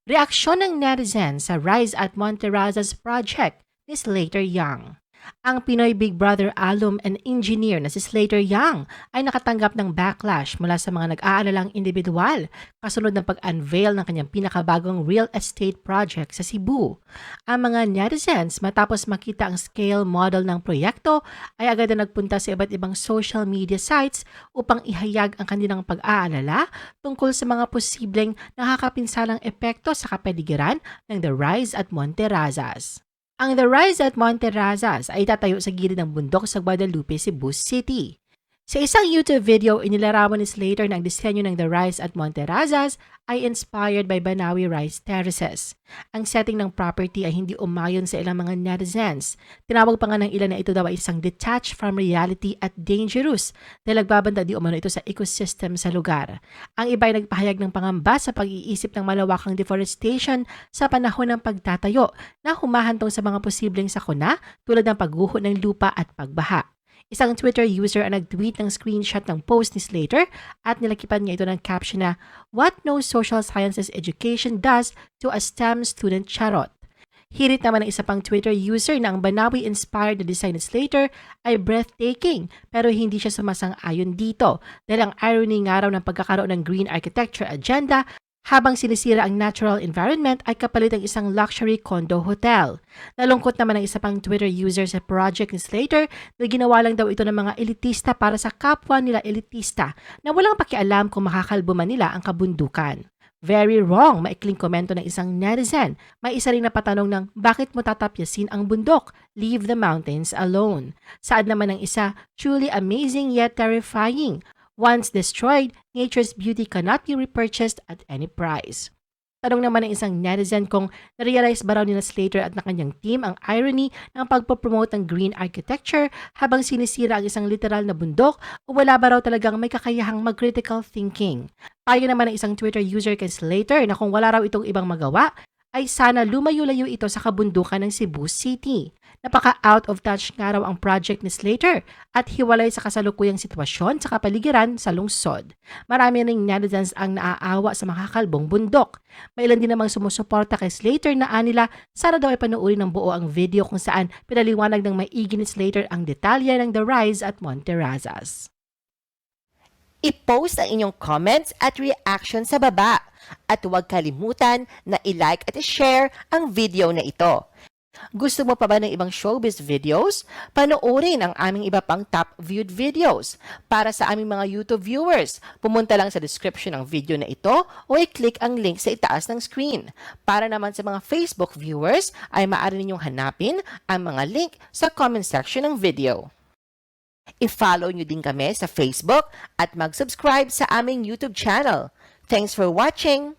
Reaksyon ng netizens sa Rise at Monterrazas project ni Slater Young. Ang Pinoy Big Brother alum and engineer na si Slater Young ay nakatanggap ng backlash mula sa mga nag-aalalang individual kasunod ng pag-unveil ng kanyang pinakabagong real estate project sa Cebu. Ang mga netizens matapos makita ang scale model ng proyekto ay agad na nagpunta sa iba't ibang social media sites upang ihayag ang kanilang pag-aalala tungkol sa mga posibleng nakakapinsalang epekto sa kapaligiran ng The Rise at Monterrazas. Ang The Rise at Monterrazas ay tatayo sa gilid ng bundok sa Guadalupe, Cebu City. Sa isang YouTube video, inilarawan ni Slater na ang disenyo ng The Rise at Monterrazas ay inspired by Banawi Rice Terraces. Ang setting ng property ay hindi umayon sa ilang mga netizens. Tinawag pa nga ng ilan na ito daw ay isang detached from reality at dangerous dahil nagbabanta di umano ito sa ecosystem sa lugar. Ang iba ay nagpahayag ng pangamba sa pag-iisip ng malawakang deforestation sa panahon ng pagtatayo na humahantong sa mga posibleng sakuna tulad ng pagguho ng lupa at pagbaha. Isang Twitter user ang nag-tweet ng screenshot ng post ni Slater at nilakipan niya ito ng caption na "What no social sciences education does to a STEM student charot." Hirit naman ng isa pang Twitter user na ang Banawi-inspired na design ni Slater ay breathtaking pero hindi siya sumasang-ayon dito dahil ang irony nga raw ng pagkakaroon ng green architecture agenda habang sinisira ang natural environment ay kapalit ang isang luxury condo hotel. Nalungkot naman ang isa pang Twitter user sa project ni Slater na ginawa lang daw ito ng mga elitista para sa kapwa nila elitista na walang pakialam kung makakalbo man nila ang kabundukan. Very wrong, maikling komento ng isang netizen. May isa rin na patanong ng bakit mo tatapyasin ang bundok? Leave the mountains alone. Saad naman ng isa, truly amazing yet terrifying. Once destroyed, nature's beauty cannot be repurchased at any price. Tanong naman ng isang netizen kung narealize ba raw ni Slater at ng kanyang team ang irony ng pagpopromote ng green architecture habang sinisira ang isang literal na bundok o wala ba raw talagang may kakayahang mag-critical thinking. Payo naman ng isang Twitter user kay Slater na kung wala raw itong ibang magawa, ay sana lumayo-layo ito sa kabundukan ng Cebu City. Napaka-out of touch nga raw ang project ni Slater at hiwalay sa kasalukuyang sitwasyon sa kapaligiran sa lungsod. Marami ring netizens ang naaawa sa makakalbong bundok. May ilan din namang sumusuporta kay Slater na anila sana daw ay panuorin ng buo ang video kung saan pinaliwanag ng maigi ni Slater ang detalye ng The Rise at Monterrazas. I-post ang inyong comments at reaction sa baba at huwag kalimutan na i-like at i-share ang video na ito. Gusto mo pa ba ng ibang showbiz videos? Panoorin ang aming iba pang top viewed videos. Para sa aming mga YouTube viewers, pumunta lang sa description ng video na ito o i-click ang link sa itaas ng screen. Para naman sa mga Facebook viewers, ay maaari ninyong hanapin ang mga link sa comment section ng video. I-follow nyo din kami sa Facebook at mag-subscribe sa aming YouTube channel. Thanks for watching!